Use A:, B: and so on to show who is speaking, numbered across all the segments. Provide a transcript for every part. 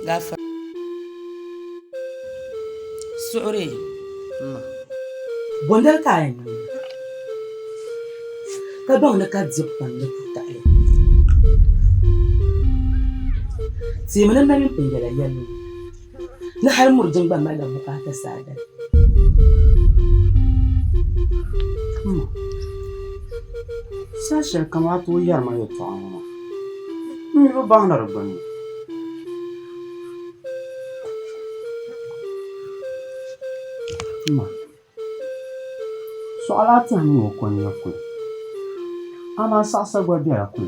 A: Gafar. Su'uri.
B: Bondar kayan nan. Ka ban na ka jib ban na puta ai. Sai mun nan pingala yallo. Na har murjin ban mai da bukata sadar.
C: Sasha kamata wayar mai ya ta'amma. Ni ba na rabani. So alati hani mo ko ni ko. Ana sasa gwa biya ko.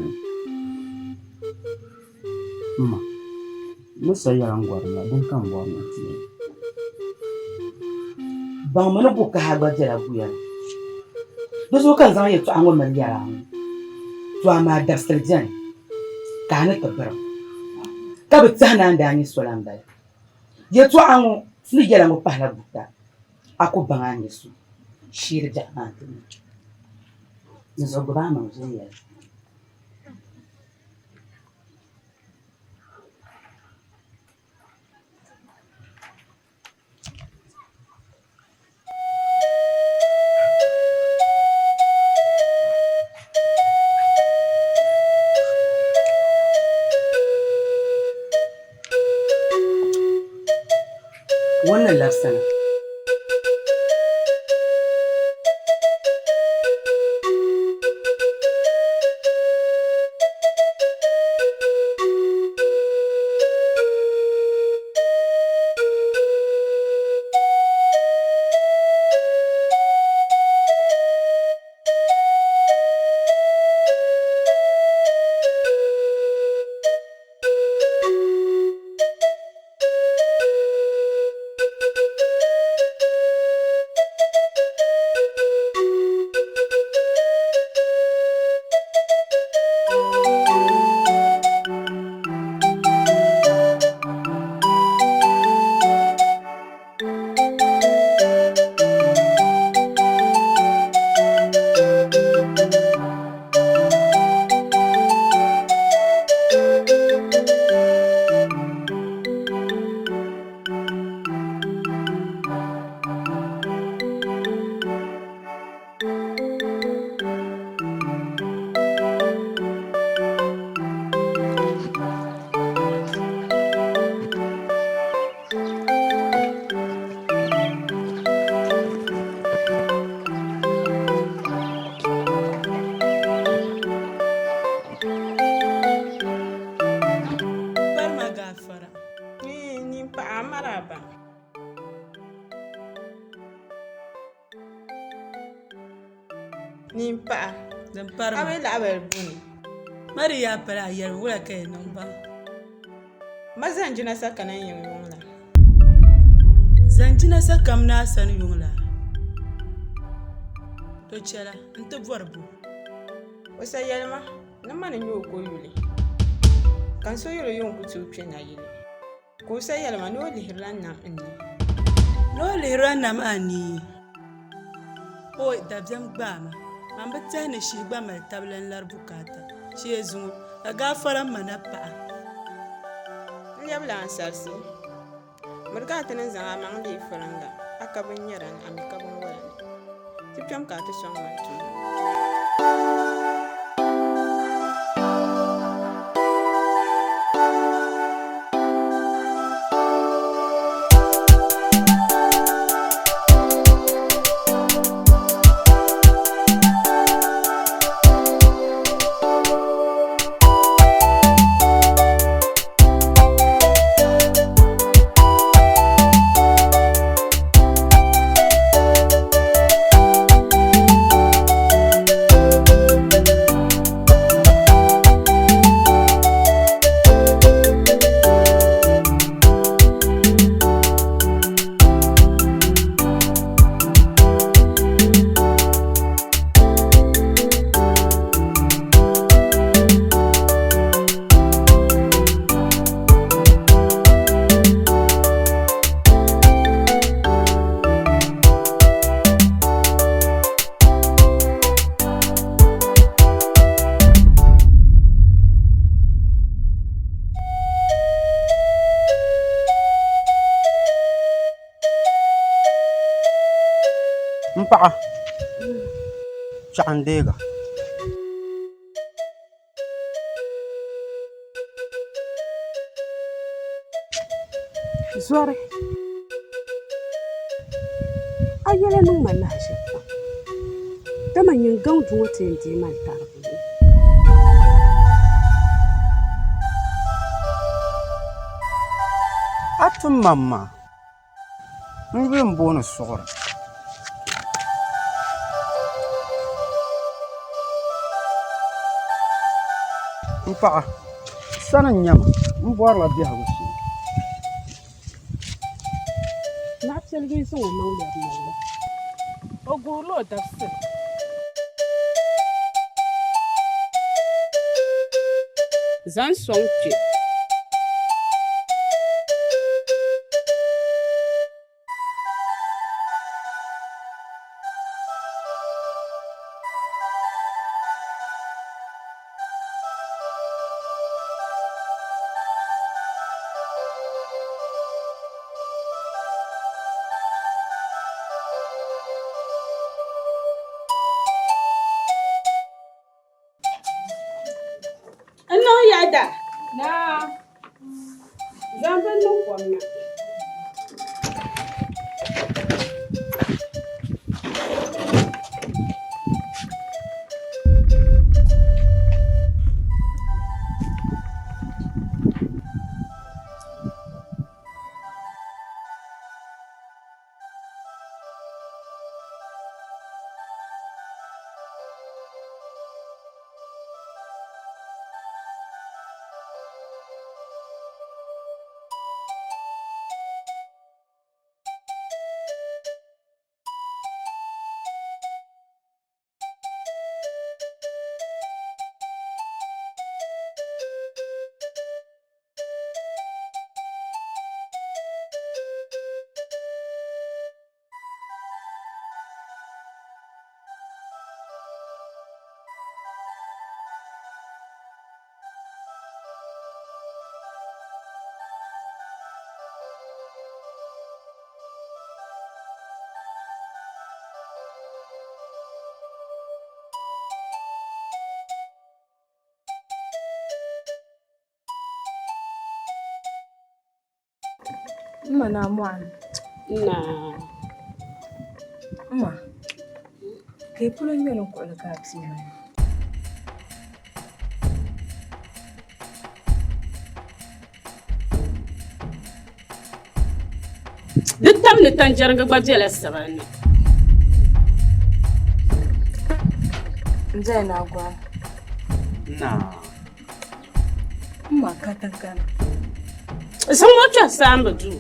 C: Musa yaran gwarna don kan gwarna tiye.
B: Ban mana buka ha gwa jara buya. Dozo kan zama ya to an wannan yara. To amma da sarjan. Ka na tabbara. Ka bi tsana da ni solan bai. Ya to an ni yara mu pahla buta. Ako bangani su. Shir jama'a. Nizo gba ma uziya. Wannan lafsana.
A: Nimpa.
D: Dan parma.
A: Awe la awe buni.
D: Mari ya para yar wala kay non ba.
A: Mazanjina sakanan yungla.
D: Zanjina sakam na san yungla. To chala nta borbu.
A: Wasa yalma namani nyo ko yuli. Kan so yoro yon kutu pena yili. Ko sa yalma no lihran nam inni.
D: No lihran nam ani. Oy dabjam gbama. Man batane shi gbama tablan lar bukata. Shi ezungu agafara manapa.
A: Yabla ansarsi. Murga tanan zanga mangli faranga. Akabin yaran amikabin wala. Tipjam ka ta song mantu.
C: Mpaɣa chaɣandeega
E: zɔri a yɛla niŋ ma lahi shɛli pam dama yin gaŋ du ŋɔ tiin dii man taribu ni
C: a ti mamma n yuli n booni suɣuri Mpaɣa sani n nyɛma n bɔrila biɛhigu shee
E: naɣ' piɛligi zaŋ o maŋ lɛbi malli o guurila o dabisili zaŋ sɔŋ kpe
A: Yada. Na. Zan ban nan kwamna.
F: Mma na mwana.
E: na
F: Mma. Ke pula nyelo ko la ka tsima.
E: duk tam ni tan jarga gba bela sabani
F: Nje na gwa.
C: na
F: Mma ka tankana.
E: sun wata samba du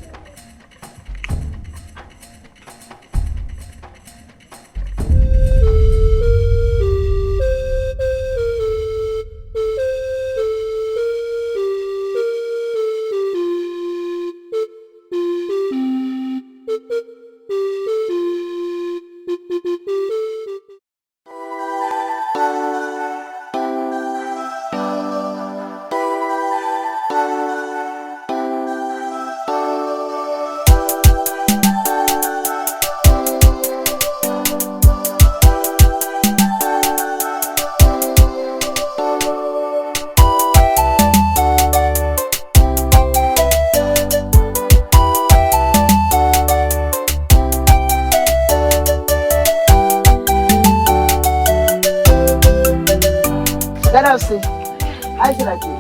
B: Ganasi, Aisha ke.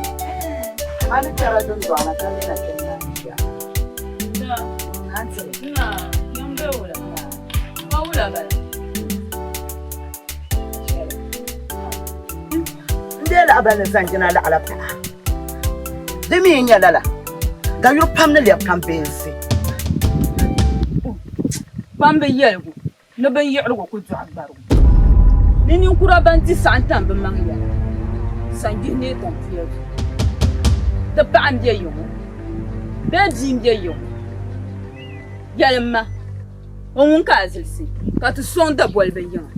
B: Mani tara don zuwa na kan yana cin lafiya.
D: Da.
B: Hanci.
D: Ina yan bai wula. Ba wula ba.
B: Ndé la abana zanjina la alapta. Demi nya lala. Ga yur pam na liap kampensi.
D: Pambe yelgu. Na ban yi'irgu ku zuɣu gbarigu. Ni ninkura ban ti saɣam tam bi maŋ yɛla. Sanjihi ne tam fiɛbu. Ti paɣa n bɛ yiŋɔ. Bee bia n bɛ yiŋɔ. Yɛlimma. O ŋun ka a zilisi. Ka ti sɔŋ dabɔlibi yiŋa.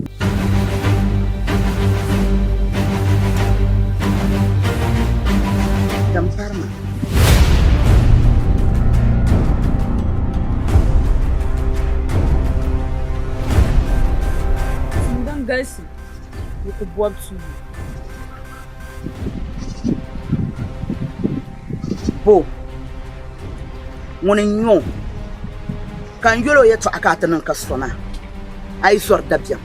B: Damparma.
D: bob tuuli.
B: Bo. Ŋuni n-nyɔ ka n yɛli o yɛltɔɣa ka ati niŋ ka so maa. A yi zɔri dabiɛm.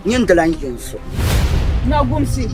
B: Nyini di lan yin so.
D: Na gumsi.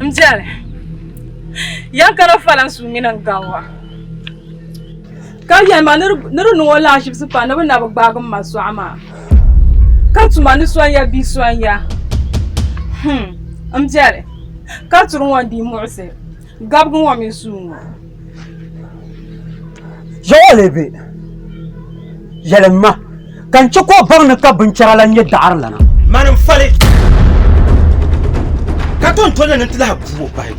D: Mjale. Yankara falan su minan gawa. Ka yama niru nuwo la shibsi pa na bana bagum masu ama. Ka tuma ni sonya bi sonya. Mjale. Ka turun wandi mu'se. Gabgun wa min su.
C: Jawalebe. Yalemma. Kan ci ko bar na ka bincira lan ya da'ar lana.
G: Manin fale. Ka ton tole nan tila buwo bai.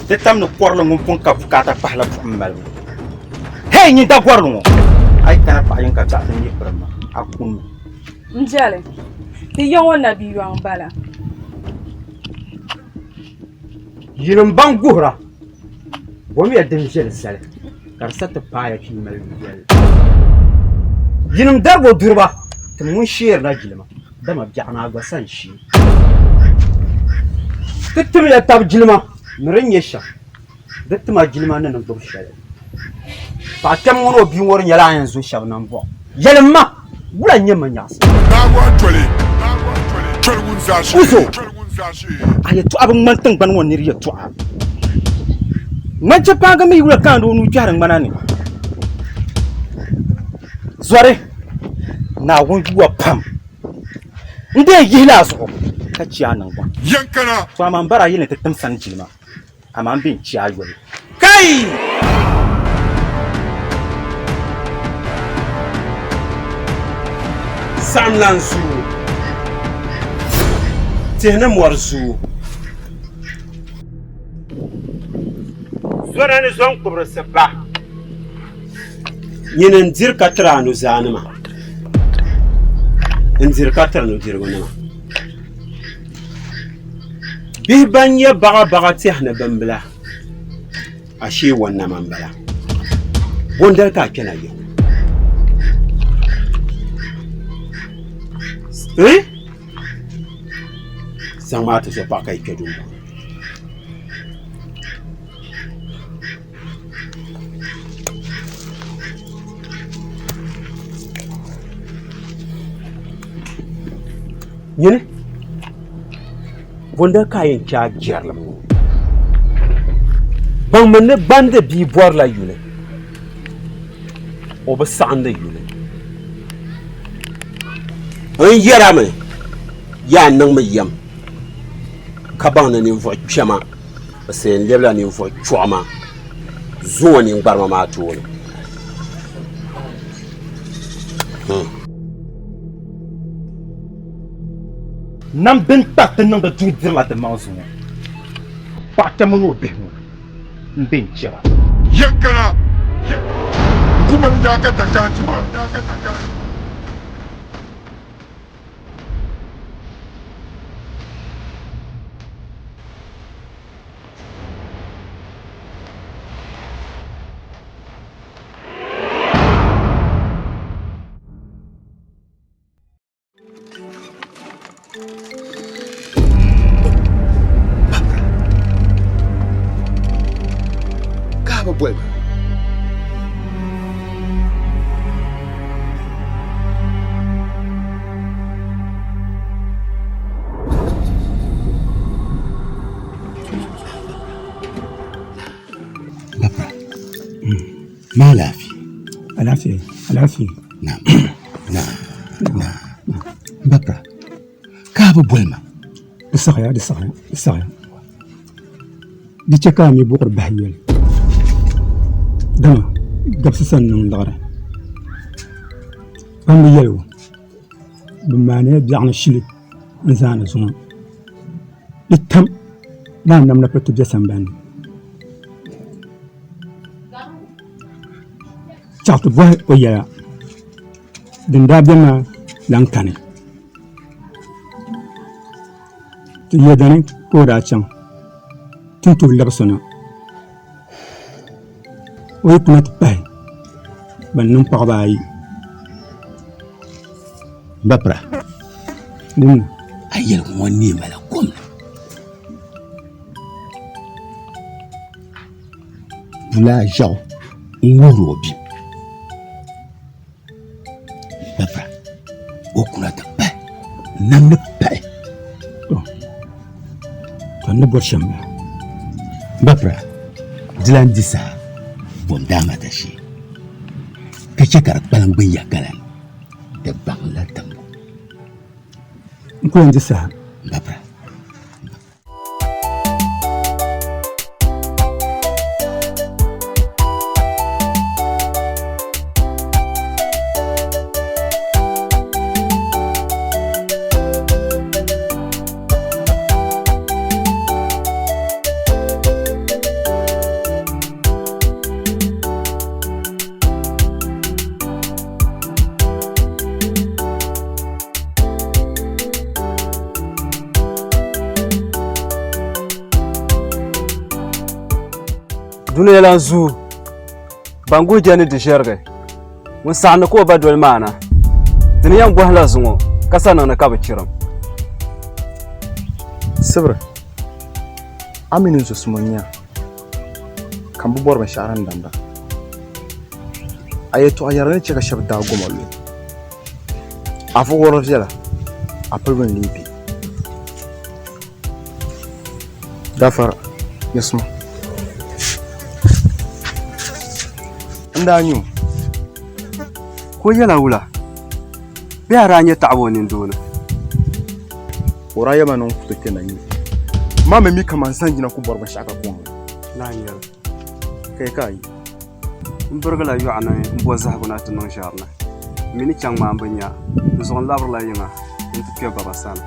G: De tam no korlo ngum pon ka bukata pahla bu mal. Hey ni da korlo ngo. Ai kana pa yin ka ta ni brama akun.
D: Mjale. Ti yon na bi wan bala.
C: Yinum ban guhra. Bomi ya dem jel sale. Karsa ta pa ya fi mal jel. Yinum darbo durba. Tun mun shiyar na jilma. Dama bi'ana ga san shi. Dittim ya tab jilma. Mirin yesha. Dittima jilma nan dur shale. Fa tam wono bi wor nyala yanzu shab nan bo. Yelma bula nyema nyas. Uzo. Ayatu abun mantan ban woni riya to ab. Manche paga mi wura kan do nu jaran manani. Zore. Na won juwa pam. Nde yila so. Ka ciya nan ba. Yankana. To amma bara yin ta tamsan jilma. Amma an bin ciya yoyi. Kai!
G: Samlan su. Tehna morzu. Zora ne zon kubra sabba. Yinin dirka tranu zanima. In dirka tranu dirgonima. Bihi ban nyɛ baga tɛhi ni bimbila a shee wannan man bala bondali ka a kpɛna yɛ zaŋ maa ti so paɣa ka yi kpɛ dumba
C: Yini bunda kayan kya gyarlam ban manne bande bi bor la yule o ba sande yule
G: an yɛra mi yaa niŋ mi yɛm ka baŋ ni ninvuɣu kpɛma bi sɛn lɛbila ninvuɣu chɔɣima zuŋɔ ninkparima maa tooni
C: nam bin takti niŋdi duu dirila di maŋ zuŋɔ paɣa kpɛma ni o bihi ŋɔ n be n chɛra
H: Yankana! Kuma ni daa ka dakaa tuma.
G: Vuelva.
I: Papa, ما العافية نعم بابا كابو بولما
J: الصغير دي تكامي بقر بحيل دما قبس سنة من دغرة Bambi yɛligu bɛ maaniya biɛɣu ni shili n zaani zuŋɔ di tam daa namna pa ti bɛ sambani chaɣu ti bɔhi o yɛla din daa bɛ maa lan kani ti yɛdani ka o daa chaŋ tin tuhi labisi na o yi kuna ti pahi ban niŋ paɣaba ayi
I: Bapra
J: din
I: a yɛligu ŋɔ neema la kom ni bulaa ʒɛɣu n wuhiri o bim Bapra o kuna ti pahi namdi pahi
J: to ni bɔri shɛm la
I: Bapra dilan di saa bom daama ta shee ka chɛ ka di kpalim gbin ya gala ni di baŋla tambu
J: n kuli di saha
I: Bapra
C: Duniya lan zuu bangu jani di shɛrigi ŋun saɣandi ka o ba doli maana ti ni yɛn bɔhila zuŋɔ ka sa niŋni ka bi chirim
K: Sibiri a mini zɔsimo nya kan bi bɔri binshaɣu din damda a yɛltɔɣa yɛra ni chɛ ka shɛba daa gɔma lu a fuɣuri viɛla a pili bin liipi dafara nyɛsima n daa nyu
C: ko yɛla wula bɛ a daa nyɛ taɣaba o nindooni
K: o daa yɛma niŋ kutu kpɛ na nyu maa mi kaman zan jina ku bɔri binshaɣu ka kɔŋ
C: naa n yɛli
K: ka yi ka ayi
C: n birigila yɔɣuni n bo zahigu na ti niŋ ʒɛri ni mini chaŋ maa n bi nya n zuɣu n labirila yiŋa n ti kpɛ baba sani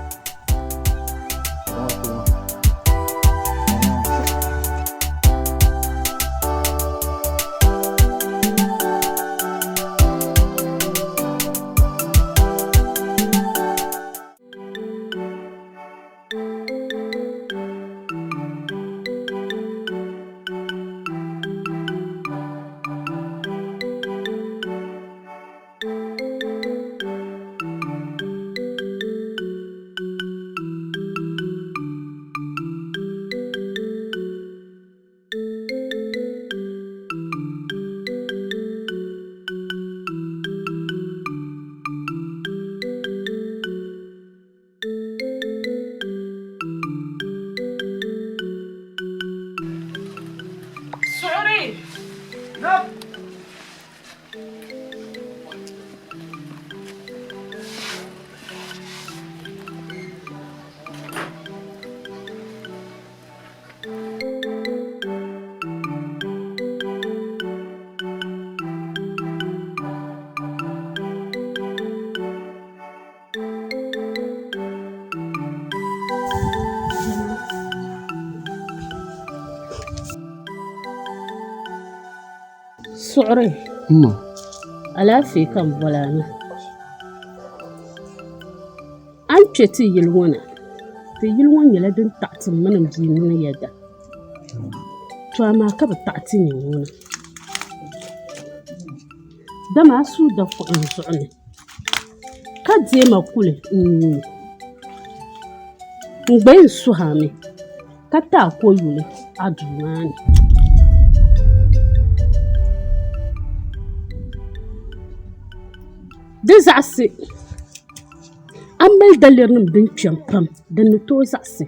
E: Suɣuri alaafee kan bɔla ni an kpɛ ti yili ŋɔ na ti yili ŋɔ nyɛla din taɣi ti mini bia mini yɛda to amaa ka bi taɣi ti nyɛ ŋɔ na dama a suu da kuɣin zuɣu ni ka deema kuli n nyuuni n gba yɛn suhami ka taa ko yuli a duu maa ni di zaɣasi an mali daliri nim din kpɛm pam din ni tooi zaɣasi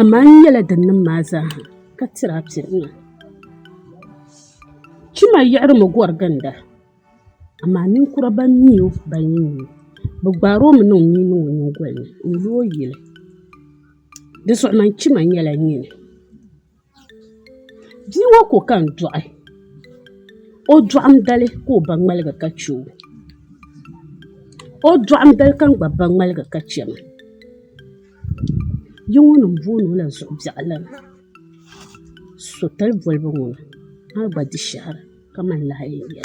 E: amaa n nyɛla din nim maa zaaha ka tira a piɛlina chima yiɣirimi gɔri ginda amaa ninkura ban nyɛ o ban yɛ bi gbaari o mi niŋ mii niŋ o nyingoli ni n loo yili di zuɣu man chima nyɛla nyini bia ŋɔ ko kan dɔɣi o dɔɣim dali ka o ba ŋmaligi ka chɛ o O doɣam dal kan gba ban malga ka chema. Yingo nim boonu la zuɣu biɛɣilana. So tal bolibu ŋuna ha gba di shahara ka man lahi yɛli.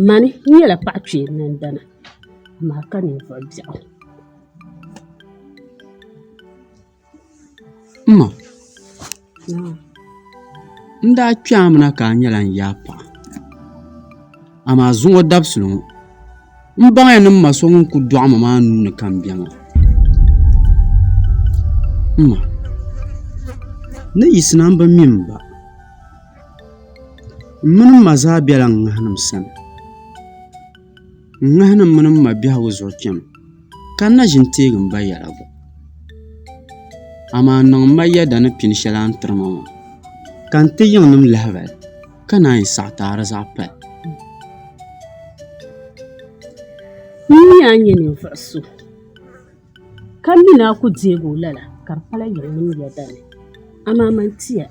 E: Mani nyɛla paɣa kpee nandana maa ka ninvuɣu biɛɣu.
C: Ma. N daa kpɛamina ka a nyɛla n yaa paɣa. Amaa zuŋo dabisili ŋo. N baŋya ni ma so ŋun ku dɔɣima maa nuuni kan biɛŋo. Ma. Ni yisina n bi mini ba. N mini ma zaa biɛla n ŋahinim sani. N ŋahinim mini ma biɛhigu zuɣu chɛmi ka na ʒini teegi n ba yɛligu. Amaa niŋ ma yɛda ni pini shɛli a ni tiri ma maa. Ka n ti yiŋnim lahabali ka naan yi saɣi taari zaɣ pali.
E: N nya a nyɛ ninvuɣu so. Ka mini a ku deegi o lala ka di pala yiŋnim yɛda ni. Amaa man tiya.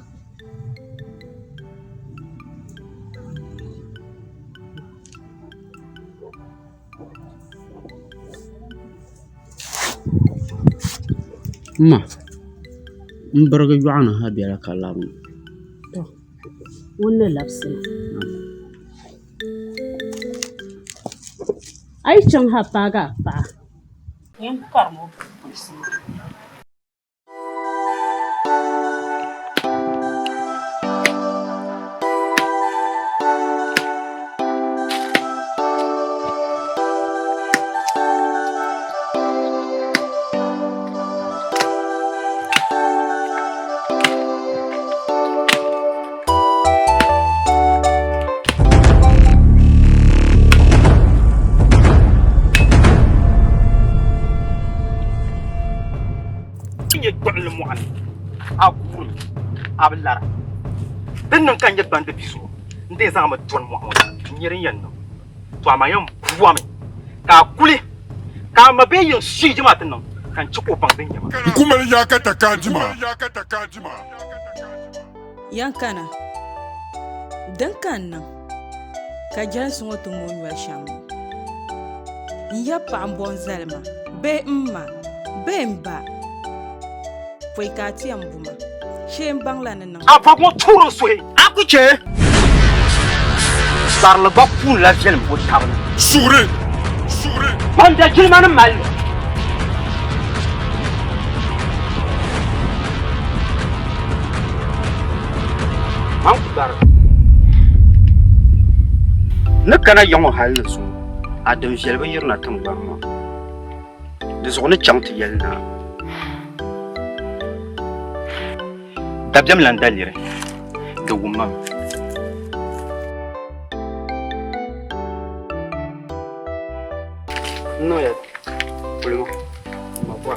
C: Ma, n birigi yɔɣuni ha biɛla ka labini.
E: Ŋun ni labisina. A yi chaŋ ha paagi a paɣa. Yɛn karimo bukusina.
G: Ablara. Den nan kan yet bande biso. Nde za ma ton mo mo. Nyirin yan no. To amayam buwa me. Ka kuli. Ka ma be yin shi jima tin nan. Kan ci ko bang din yama.
H: Kuma ya ka ta kajima.
F: Yankana. Dan kan nan. Ka jan sun wato mo nywa sham. Ya pa mbon zalma. Be mma. Be mba. Foi ka ti ambuma. Shem bangla nan.
G: Apa mo turo soe. Aku che. Sarla bakun la jelm ko tabna. Sure. Banda kilman mal. Dar. Nakana yong halsu. Adam jelba yirna tambama. De zone chant yelna. Dabjam landalire. De woman. No ya. Pulmo. Ma kwa.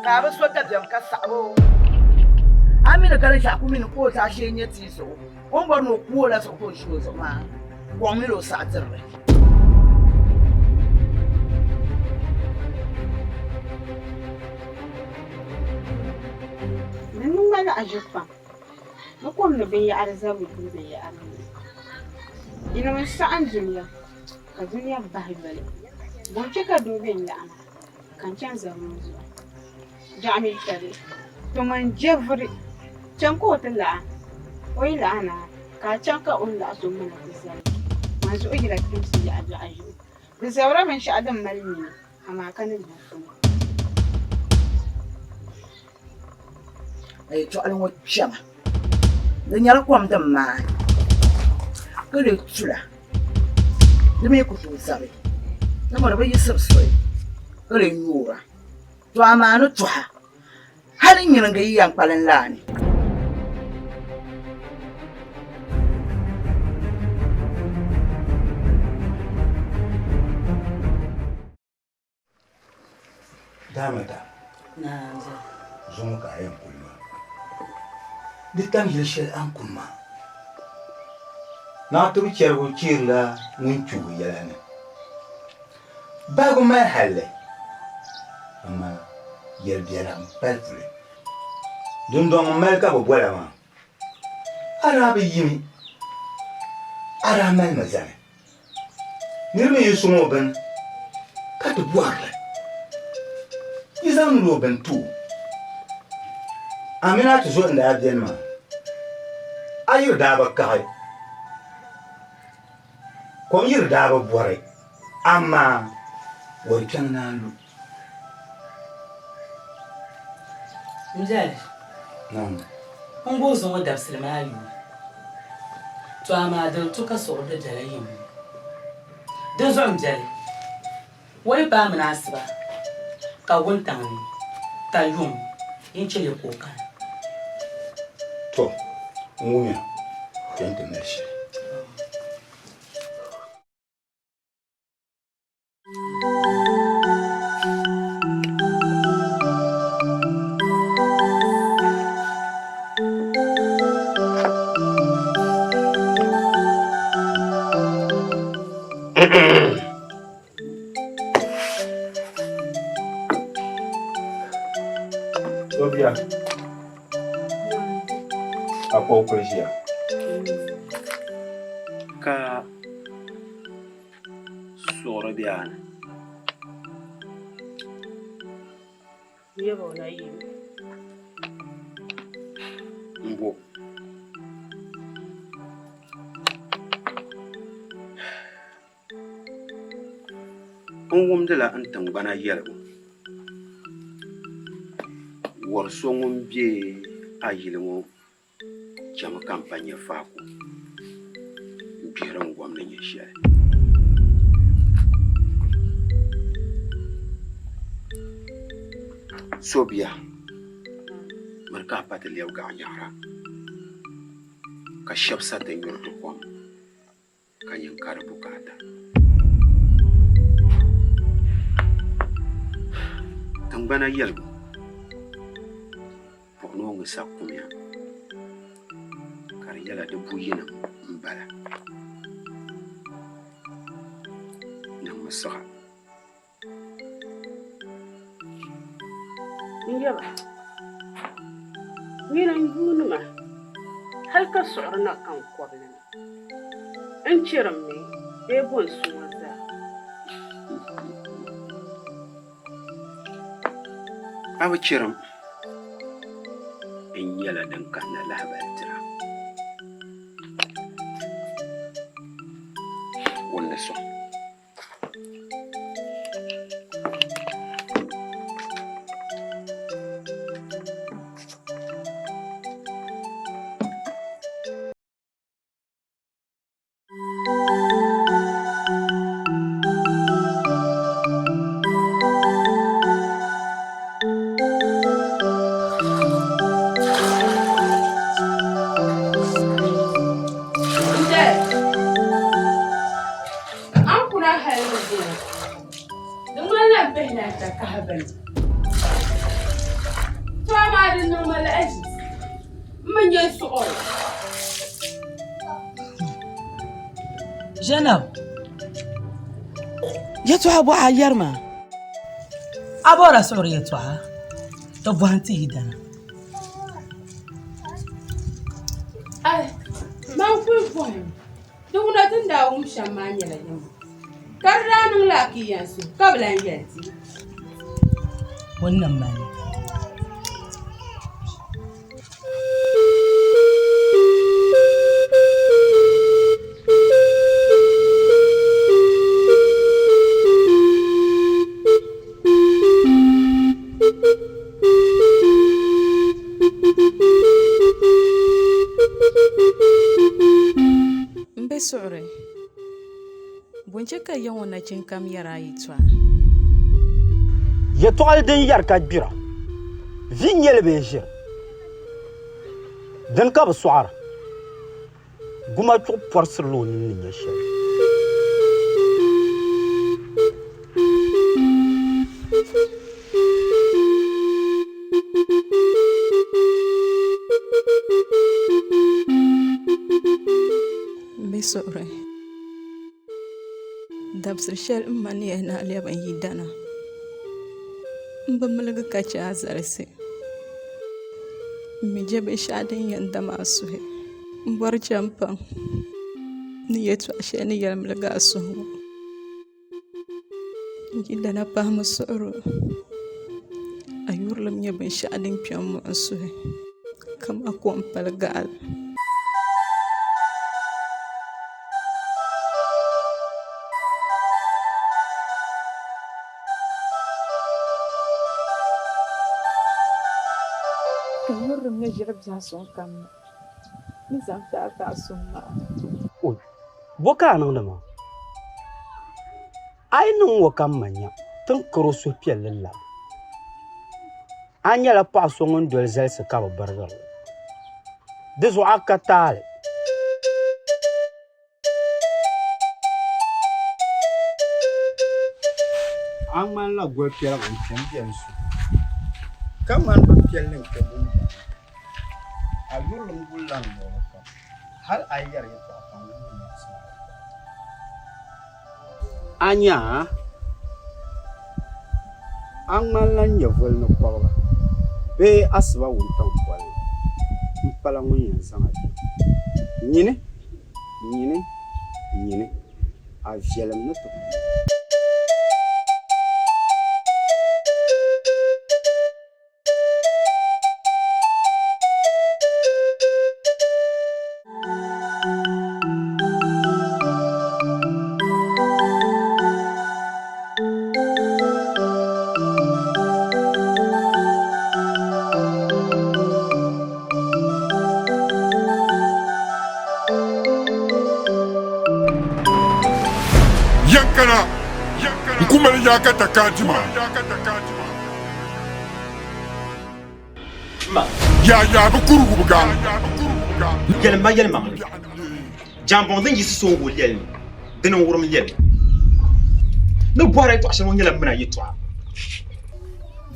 B: Ka ba so ta jam ka sabo amina kala sha ku min ko ta she nye ti so on bor no ku la so ko sho so ma ko mi lo sa tirre
A: nan mun ga ajufa na ko mun bin ya arzabu bin ya arzabu ina mun sa'an duniya ka duniya ba bale bon ce ka dubin la kan canza mun zuwa Jamil kare to man jevri can ko tala oi lana ka can ka ulla so mana kuzai manzo ujira kimsi ya aja ayu da zawra man sha adam malmi amma kanin da su
B: ai to alwo chama da nyala kwam da ma ko le tula da me ku so sabe na mara bai sabsoi ko le yura to amanu tuha halin yin ga yan kwalan lani
I: Damata.
B: na
I: zuŋɔ ka a yɛn kuli maa di tam yili shɛli an kuli maa naa tibi chɛrigu chɛrila ŋun chuhi yɛla ni baagu mali halli amma yɛli biɛla n pali puli dundɔŋ n mali ka bi bɔla maa a daa bi yimi a daa mali mi zani niriba yi suŋɔ bini ka ti bɔrili yi zaŋ ni o bini tuo Amina ti zo n daa biɛni maa a yiri daa bi kaɣi kom yiri daa bi bɔri amma wari kpɛŋ naan lu
B: Mjali n goo zuŋɔ dabisili maa yuu to amaa dili tu ka suɣu di dala yim di zuɣu Mjali wai baa munaasiba ka wuntaŋni ka yum yin chili kookan
I: to n wumya yɛn ti mali shɛli Sofia, apa operasi ya?
G: Ka suɣuri biɛni
E: Yebo na yi.
G: n bo n wumdila n tingbana yɛligu wari so ŋun be a yili ŋɔ chɛmi ka n pa nyɛ faaku n gbihiri n gom ni nyɛ shɛli so biya miri ka a pa ti lɛbi gaɣa nyahara ka shɛba sa ti nyuri ti kom ka yin ka di bukaata tingbana yɛligu buɣinooŋa sa kumya ka di yɛla di buyinim n bala niŋmi siɣa
E: Yeba. Mina yuuni ma. Hal ka suɣuri na kan kɔbili ni. N chirim mi bee bon suŋɔ zaa.
G: a bi chirim n nyɛla din kanna lahabali tira wunni sɔŋ
B: Janab, yɛtɔɣa bɔɣa yɛrima a bɔra suɣuri yɛtɔɣa ti bɔhim ti yi dana
D: man kuli bɔhim di wuna tin daa wum shɛm maa nyɛla yɛma ka di daa niŋ la ki yɛnsu ka bi lan yɛnti
B: wannan mani
F: suɣuri bunche ka ya ŋɔ nachin kam yɛra ayi tɔha
C: yɛtɔɣali din yɛri ka gbira vi nyɛli bee ʒiri dini ka bi sɔɣara guma chuɣu pɔrisirila o nini nyɛ shɛli
F: ni suɣuri dabsiri shɛli n ma ni yɛli na lɛbi n yi dana n bi miligi ka chɛ a zalisi n mi je binshɛɣu din yɛn dama a suhi n bɔri chɛn pam ni yɛltɔɣa shɛli ni yɛli miligi a suhi ŋɔ n yi dana pahami suɣuri a yurilim nyɛ binshɛɣu din kpɛ n muɣi n suhi kama kom pali gaɣali
D: Yurrim nyɛ ʒiri biɛhi sɔŋ kam ni zaŋ taɣa sɔŋ maa.
C: Bo ka a niŋdi maa? A yi niŋ wo kam ma nya tin karo suhupiɛlli labi. A nyɛla paɣa so ŋun doli zalisi ka bi birigiri. Di zuɣu a ka taali. A ŋmanila goli piɛla n kpɛ n biɛni su. Ka ŋmani bi piɛlli n kpɛ bini bani. A yurilim gulla n lɔri pam. Hali a yɛri yɛltɔɣa pam ŋun nyɛ maɣasim. A nya a ŋmanila nyɛ voli ni kɔbiga bee a siba wuntaŋ bolli n pala ŋun yɛn zaŋ a nyini a viɛlim ni ti
H: Nkumali yakata kantima. Ya bukuru buga.
G: Yelma. Jambon din yisi so wol yel. Din wurum yel. No bora to ashan yela mena yitwa.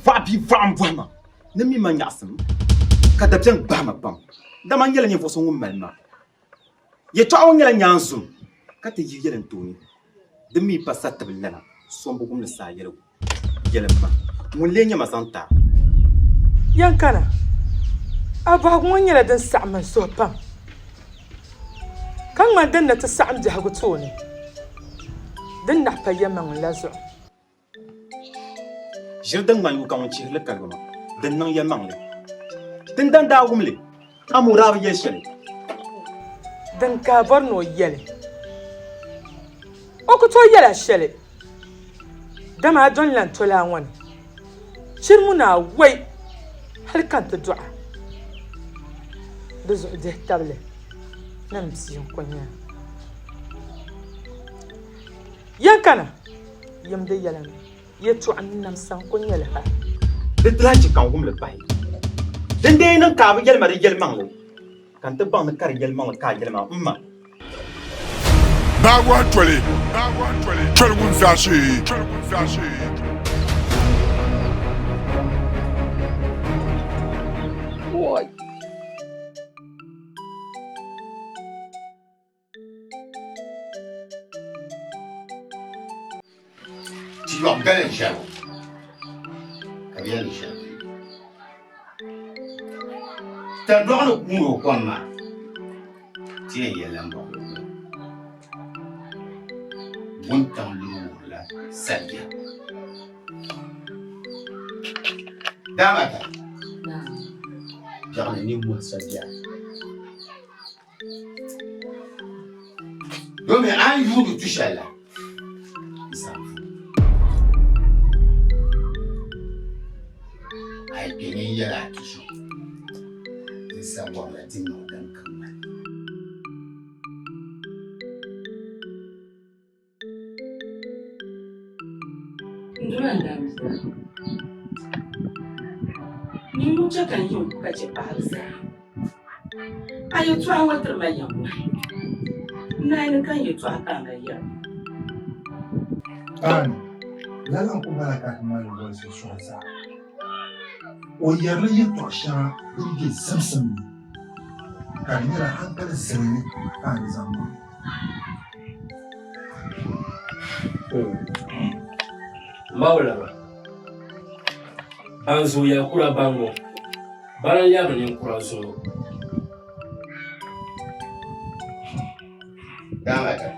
G: Va bi vam vama. Ne mi man yasem. Ka da bien ba ma bam. Da man yela ni fo so ngum malma. Yetwa on yela nyansum. Ka te yi yela ntoni. De mi passa tablana. Sombo gum sa yela. Yelma. Mun lenya masanta.
L: Yankana. Aba ŋun nyɛla din saɣam n suhu pam ka ŋmani din na ti saɣam biɛhigu tooni din naɣi pa yɛmaŋ la zuɣu
G: ʒiri din ŋmani yu ka ŋun chihirili kalibu ma din niŋ yɛmaŋli din dan daa wumli a mu daa bi yɛli shɛli
L: din ka bɔri ni o yɛli o ku tooi yɛla shɛli dama a dɔn lan tola a ŋɔni shiri mu na a wai hali kan ti dɔɣa di zuɣu dihi tabili na n pii n ko nyɛla Yankana yimdi yɛlimi yɛtɔɣa ni namsa n ko nyɛli ha
G: di ti lahi chi kan wumli pahi din dee niŋ ka a bi yɛlima di yɛlimaŋli kan ti baŋ ni ka di yɛlimaŋli ka a yɛlima n ma
H: Bagwan tole gun zashi.
D: Boy.
I: Tu vas bien les gens. Bien les gens. T'as droit de mourir comme moi. Tiens, il y a l'embon. Bon temps lourd là, ça vient. Damata. J'en ai ni moi ça vient. Non mais un jour de toucher là. Il s'en fout. Ai gagné il y a la toujours. C'est savoir la dimension d'un combat.
E: Ni mucha kan yi kuka ce ba harsa. Ayo tuwa watar mai yamma. Na yi kan yi tuwa kan gayyar.
M: Lalan ku bala ka kuma yi wani su shwansa. O yarda yin tosha ɗin samsam ne. Ka nira hankalin sirri kan zama.
N: Maulama Banzo ya kura bango Baran ya bani kura zo
I: Damaka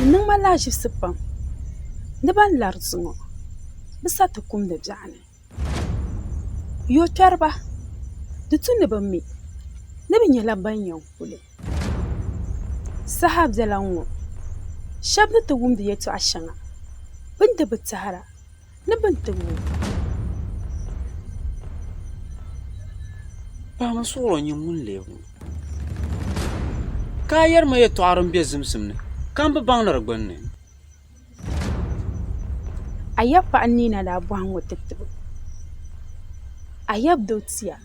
E: Niŋ ma laazibsi pam ni ban lari zuŋɔ bɛ sa ti kumdi biɛɣuni yo kpɛriba di tu ni bɛ mi ni bɛ nyɛla ban yɛn kuli saha biɛla ŋɔ shɛba ni ti wumdi yɛltɔɣa shɛŋa bɛn di bɛ tahara ni bɛn ti wum
C: Paɣa suɣuro nyɛ ŋun leebu ka a yɛrima yɛltɔɣa din be zimsim ni kan bi baŋliri gbunni
E: a yɛb paɣa Nina daa bɔhi ŋɔ ti tibu a yɛb doo tia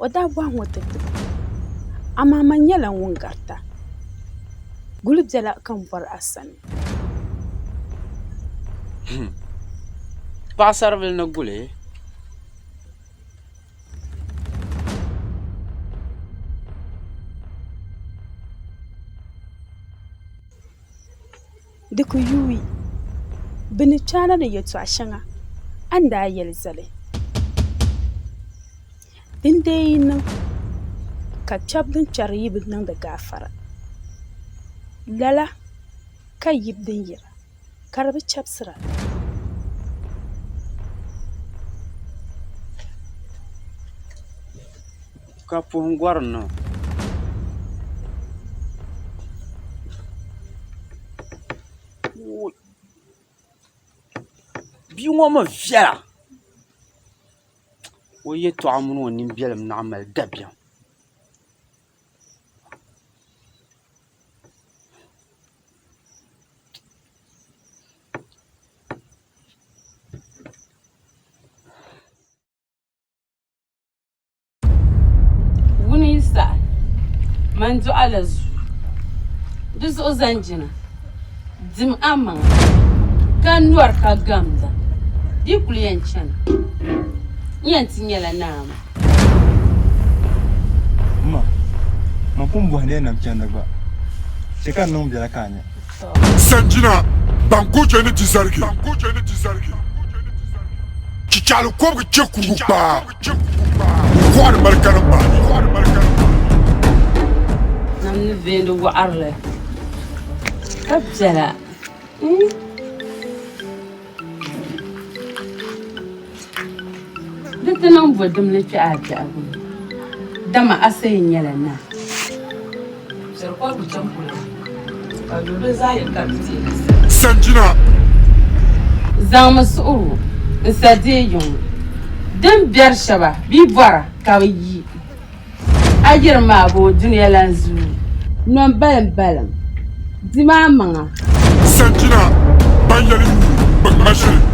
E: o daa bɔhi ŋɔ ti tibu amaa man nyɛla ŋun garita guli biɛla kan bɔri a sani
C: paɣasaribili ni guli
E: di ku yuui bɛ ni kpaana ni yɛltɔɣa shɛŋa an daa yɛli zali din dee yi niŋ ka kpɛb din kpɛri yi bi niŋdi gaafara lala ka yib din yira ka di bi chɛbisira
C: ka puhim gɔri niŋ bia ŋɔ mi viɛla o yɛltɔɣa mini o nimbiɛlim naɣ mali dabiɛm
D: Wuni sa man duɣa la zuu di zuɣu zanjina dim amaŋa ka nɔri ka gamda di kuli yɛn chana yɛn ti nyɛla naama
K: ma pun bɔhindi ya nam chɛndi gba chɛ ka niŋ biɛla ka a nya
H: Sanjina bankoche ni ti zarigi chichali kɔbiga chɛ kurugu kpaa kɔhiri malikanim baani
D: nam ni veeni waɣarili ka biɛla di ti niŋ bɔdim ni kpɛɣabiɛhigu dama asa yi nyɛla na
H: Sanjina
D: zaŋmi suɣuru n sa deeyiŋɔ din biɛri shɛba bee bɔra ka bɛ yi a yiri maa bo duniya lan zuu nɔn balim di maa maŋa
H: Sanjina ban yɛli yuu ban mashiri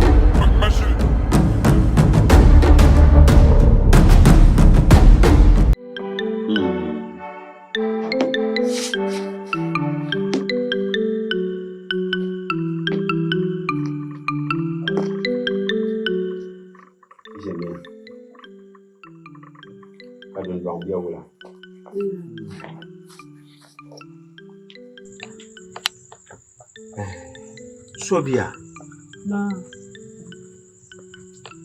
C: Sobia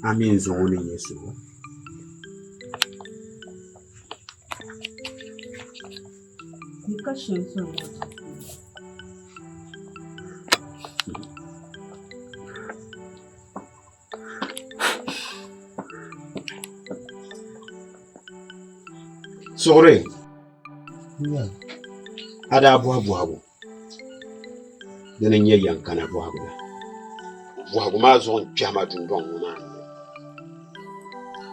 C: Amin zongo ni Yesu Sore ada buhabu dana nyɛ yankana bɔhagu maa zuɣu n kpɛhima dundɔŋ ŋɔ maa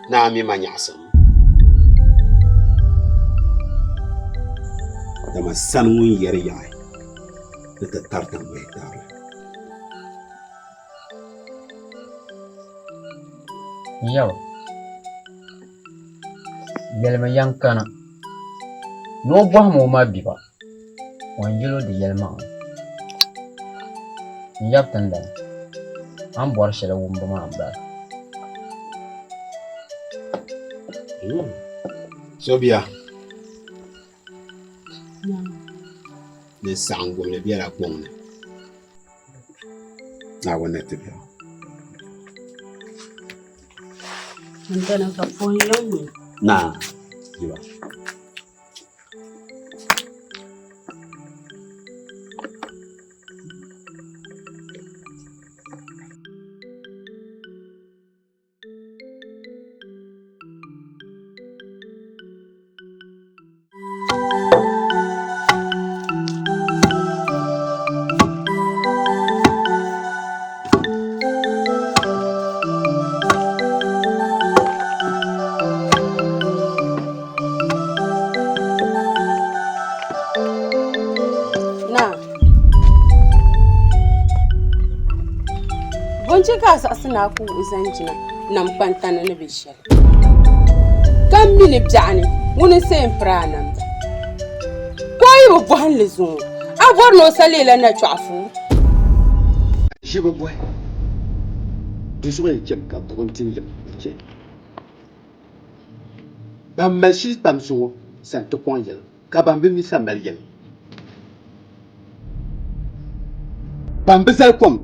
C: naa mi ma nyaɣasim dama sani ŋun yɛri yaɣi ni ti tari tambayi taara
O: yau yɛlimi yankana No bohmo ma biba. Wan yelo de yelma. Yap tanda. Am bor shela wumba ma amba.
K: Sobia. Ne sango le biara kwon. Na wona tibia.
E: Ndana ka fonyo.
K: Na. Diwa.
E: Ka saɣasina ku zanjina nam pantana ni be shɛli kam mili bɛɣuni ŋuni sɛn pira namda ko yi bi bɔhinli zuŋɔ a bɔri ni o salela na chɔɣafu
K: Shiba boy. Dusuba yi chɛm ka buɣum tin lim chɛ. Ban mali shili pam zuŋɔ san ti kɔŋ yɛli ka ban bi mi san mali yɛli. Ban bi zali kom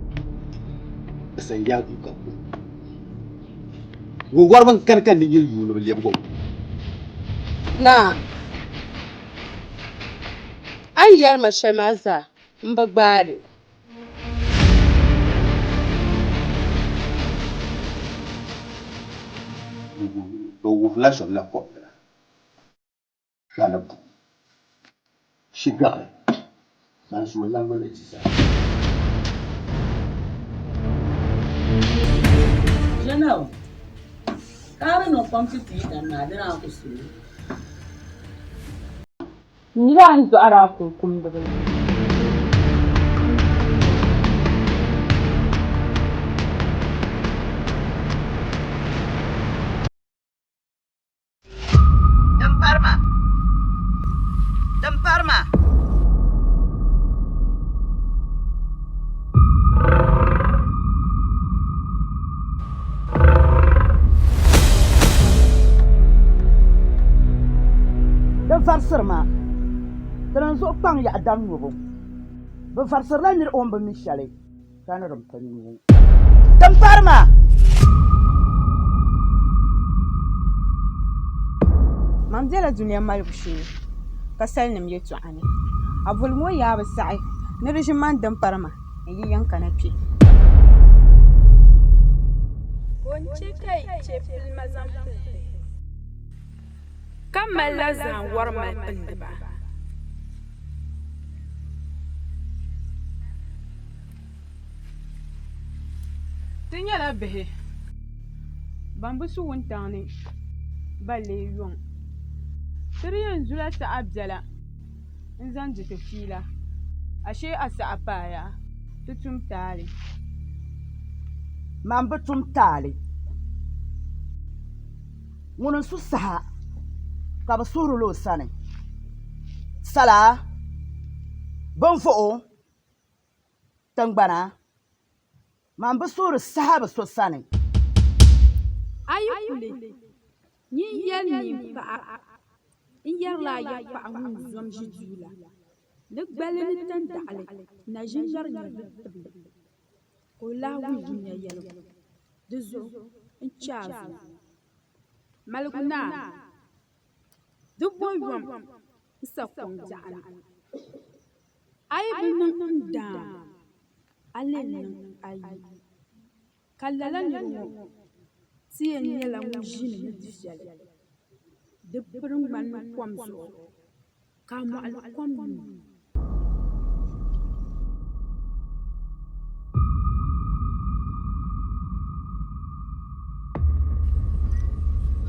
K: san yaa du ka ku. Ŋun wari ban kan kan ni yili yuuni bi lɛbigu.
E: Na a yi yɛli ma shɛli maa zaa n bi gbaari.
K: Bi wuhila shɛm la kom la. Ka na bu. Shigaɣi. Ban suhi lan mi ti saa.
E: Janau, kare no kwamfi tita na dina ku su. Ni da an zo ara ku kum da bai.
B: Dan parma. Varsirma tran so pang ya dan nubo ba varsir la nir on ba mi shale kana ram tan nu dan parma
A: mam dela duniya mal bushi ka salnim yetu ani abul mo ya ba sa'i ne rishin man dan parma yi yanka na pi
D: Gonce kai ce fil mazan kammala zan warmal ɗin ba.
A: Tun yana bihi, ban bi su wuntaŋ ni balle yuŋ. Tiri yanzu la sa'a biɛla n zaŋ di ti fiila, ashe a sa'a paaya ti tum taali.
B: Man bi tum taali. Ŋuni su saha ka bi suhiri o sani. Sala, binfuɣu, tingbana, man bi suhiri saha bi so sani.
P: Ayi kuli, nyi yɛli ni paɣa, n yɛrila ayi paɣa ŋun zɔm ʒi duu la. Di gbali ni tandaɣili na ʒinjɛri nyɛ di tibli. Ka o lahi wuli nya yɛligu. Di zuɣu n chaai zuɣu. Maligu naa. Di bo yɔm n sa kɔŋ jaɣani. Ayi bi niŋ n daam. A lee niŋ ayi. Ka lala nira ŋɔ ti yɛn nyɛla ŋun ʒini ni di shɛli. Di piri ŋmani kom zuɣu. Ka a mɔɣili kom nuu.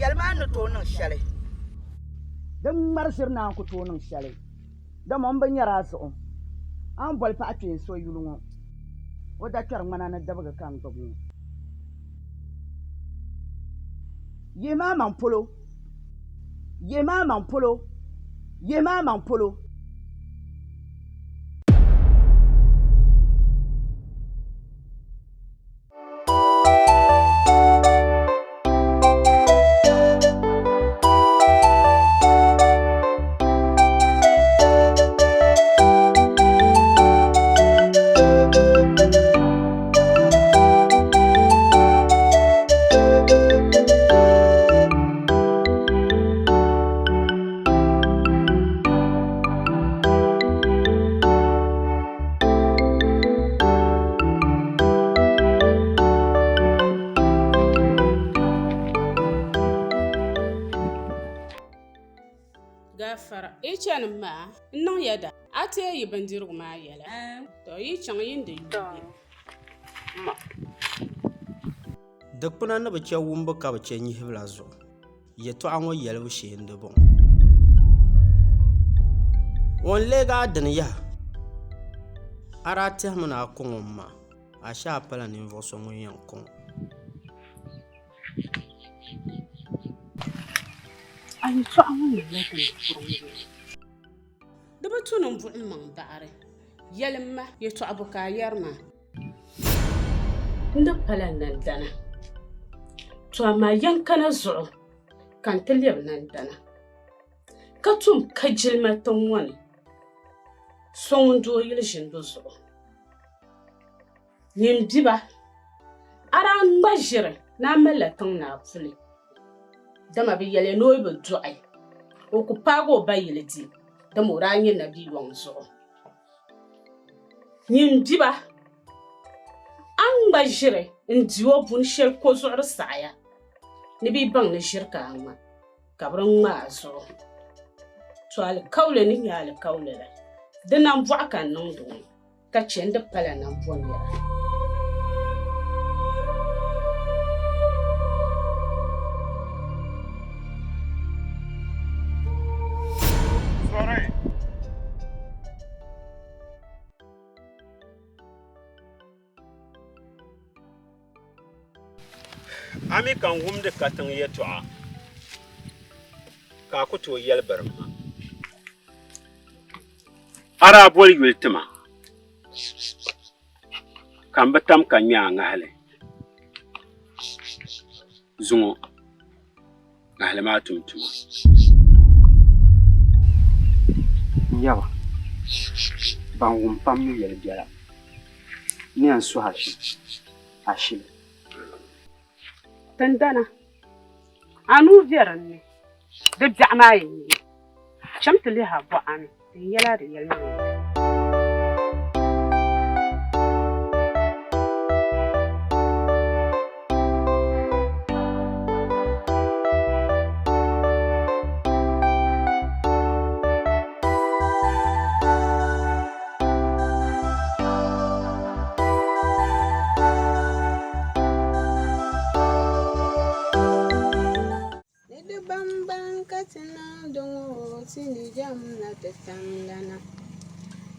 B: Yɛlimaa ni tooi niŋ shɛli. Din ŋmarishiri naan ku tooi niŋ shɛli. Dama n bi nyɛra zuɣu. An boli paɣa kpeen so yuli ŋɔ. O da kpɛri ŋmana ni dabigi ka n gbubi ŋɔ. Yihi maa man polo.
Q: Yema Mampolo.
E: Gafara, chanin ma, nan yada, ate yi bandirgu ma yala. To yi can yin da yi.
C: Ma. Dikpuna ni bi chɛ wumbu ka bi chɛ nyihibila zuɣu. Yɛltɔɣa ŋɔ yɛlibu shee n di bɔŋɔ. Ŋun leega a dini yaha. A daa tɛhimi ni a kɔŋɔ ma. A sha a pala ninvuɣu so ŋun yɛn kɔŋɔ.
E: A yɛltɔɣa ŋɔ ni lɛgini purum. Di bi tu nin buɣum maŋ baɣari. Yɛlim ma yɛltɔɣa bu ka a yɛri maa. Ndi pala nan dana. To amma yankana zuɣu kan ti lɛbi nan dana. Ka tum ka jilima tin ŋɔni. So ŋun doo yili ʒindi zuɣu. Nin biba. A daa ŋma ʒiri na malila tiŋ na a puli. Dama bi yɛli ni o bi dɔɣi. O ku paagi o ba yili di. Dama o daa nyɛ nabi yɔŋ zuɣu. Nin biba. An gba ʒiri n-di o buni shɛli ko zuɣuri saɣaya. Ni bi baŋ ni ʒiri ka a ŋma. Ka bi ŋma a zuɣu. To alikauli ni nyɛ alikauli la. Di nan bɔɣu ka niŋdi ŋɔ. Ka chɛ ndi pala nan bɔŋ yɛla.
C: Ami kan wumdi ka tiŋ yɛltɔɣa ka a ku tooi yɛli birim ha. A daa boli yuli tima ka n bi tam ka ŋmɛ a ŋahali. Zuŋɔ ŋahali maa tumtuma. Nyɛba ban wum pam mi yɛli biɛla ni yɛn suhi ashili.
E: Tindana. Anu biɛri ni. Di biɛɣu maa yɛn nyɛ. Chɛm ti liha bɔɣa ni. Di yɛla di yɛli maa.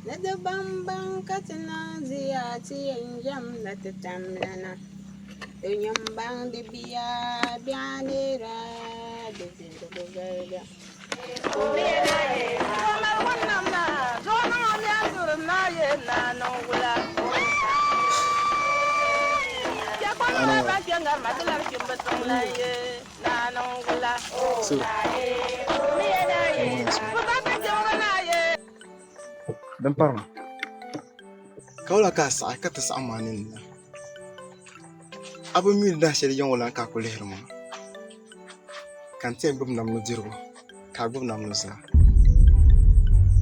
A: Nada bambam katina ziyati jam na tatamlana. Dunyam bang di biya bianera de zirga.
R: Dan parma. Kau lah kasar kata sama ni. Abu mil dah jadi yang orang kau leh rumah. Kanti abu nam nudirwo, kabu nam nuzla.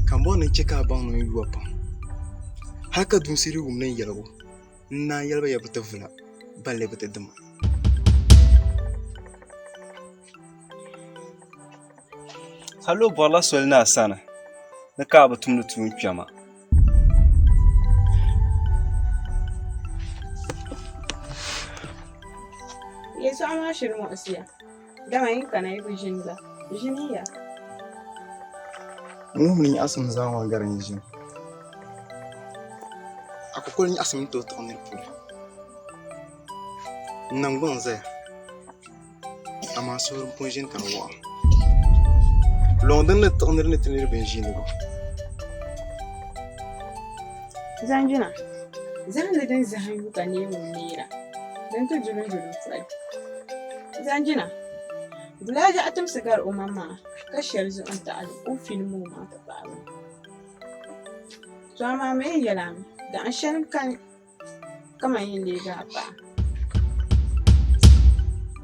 R: Kambo ni cekah bang nu ibu apa. Haka dun siri umne yellow. Na yellow ya betul vela, balik betul dem.
S: Halo bola solna sana. Na ka ba tumnu tun kyama.
A: Yesu ama shirin wasiya. Dama yin kana yi bijin la. Bijiniya.
R: Mun asam zawa garin jin. Aku kolin asam to to ne pul. Nangon zai. Ama surun punjin kan wa. London ne tondre ne tenir benjine go.
A: Zanjina. Zan da din zahan ka ne mun nira. Dan to julun sai. Zanjina. Bulaji atum sigar umama kashiyar zuwan ta al'u filmu ma ta faru. To amma me yala da an shan kan kama yin lega ba.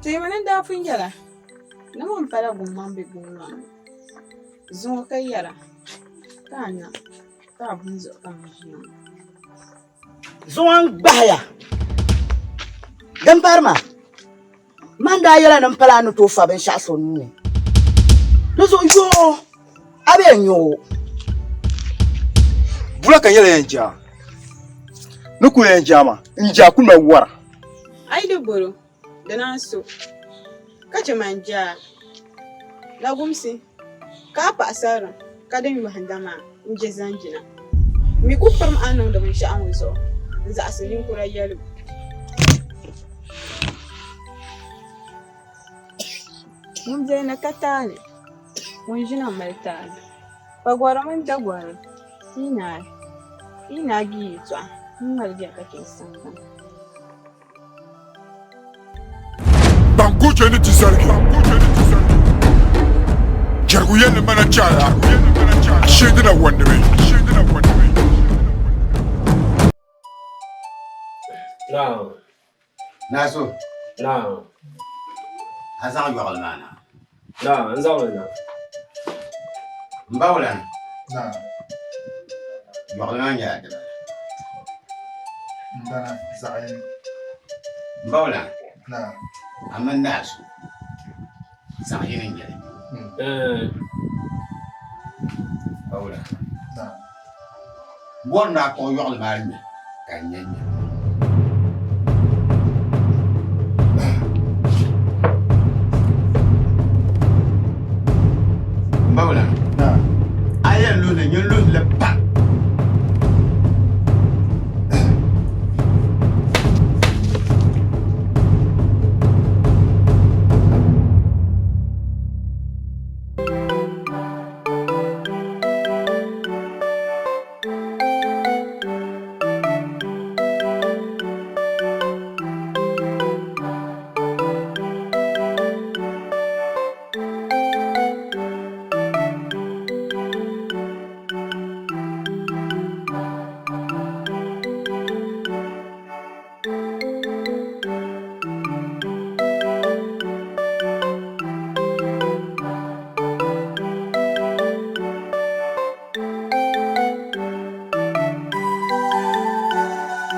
A: Te manan da fun yala. Na mun fara gumman bi gumman. Zo kai yala. Kana ta bun zo kan jiya.
B: Zuwan bahaya. Dan farma. Man da yala nan fala no to fa ben sha so nu. No so yo. Abe nyo.
R: Bula kan yala yanja. Nuku yanja ma. Nja ku na wara.
A: Ai da boro da na so. Kace manja. La gumsi. Ka fa asara. Ka da mi handama inje zanjina. Mi ku farm anan da mun sha an wuzo. Za asalin kurayyalu. Mun je na katane. Mun jina malta. Bagwara mun dagwara. Ina gi to. Mun malge kake sanga.
H: Bangu jeni tisarki. Jargu yen mana chaya. Shedina wandebe.
N: Naam.
K: Naso.
N: Naam.
K: Hasan yugal mana.
N: Naam, nzawna.
K: Mbawlan.
M: Naam.
K: Yugal mana ya daba.
M: Mbana zain.
K: Mbawlan.
M: Naam.
K: Aman nasu. Sahin ngere. Mbawlan.
M: Naam.
K: Wonna ko yugal mana kanyenya. Mbawlan.
M: Naam.
K: Ayan lu ne nyun lu lep